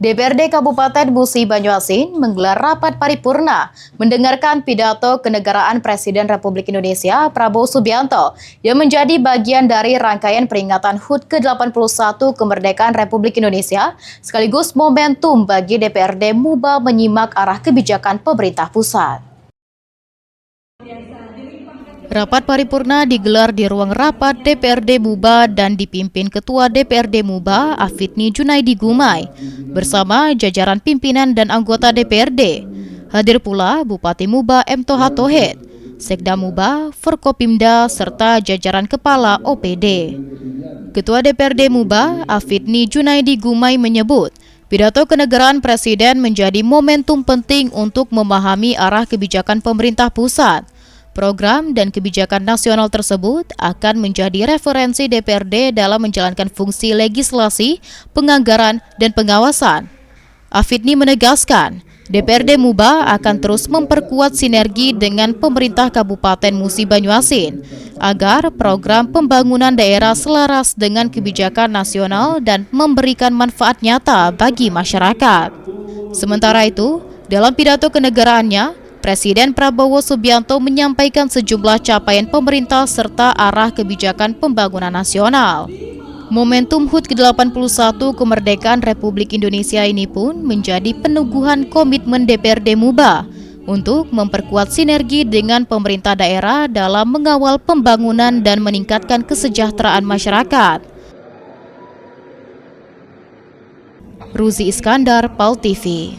DPRD Kabupaten Musi Banyuasin menggelar rapat paripurna mendengarkan pidato kenegaraan Presiden Republik Indonesia Prabowo Subianto yang menjadi bagian dari rangkaian peringatan HUT ke-81 kemerdekaan Republik Indonesia sekaligus momentum bagi DPRD Muba menyimak arah kebijakan pemerintah pusat. Rapat paripurna digelar di ruang rapat DPRD Muba dan dipimpin Ketua DPRD Muba Afidni Junaidi Gumai bersama jajaran pimpinan dan anggota DPRD. Hadir pula Bupati Muba M. Toha Tohed, Sekda Muba, Forkopimda, serta jajaran kepala OPD. Ketua DPRD Muba Afidni Junaidi Gumai menyebut, pidato kenegaraan Presiden menjadi momentum penting untuk memahami arah kebijakan pemerintah pusat. Program dan kebijakan nasional tersebut akan menjadi referensi DPRD dalam menjalankan fungsi legislasi, penganggaran, dan pengawasan. Afidni menegaskan, DPRD Muba akan terus memperkuat sinergi dengan pemerintah Kabupaten Musi Banyuasin agar program pembangunan daerah selaras dengan kebijakan nasional dan memberikan manfaat nyata bagi masyarakat. Sementara itu, dalam pidato kenegaraannya, Presiden Prabowo Subianto menyampaikan sejumlah capaian pemerintah serta arah kebijakan pembangunan nasional. Momentum HUT ke-81 kemerdekaan Republik Indonesia ini pun menjadi peneguhan komitmen DPRD Muba untuk memperkuat sinergi dengan pemerintah daerah dalam mengawal pembangunan dan meningkatkan kesejahteraan masyarakat. Ruzi Iskandar, PAL TV.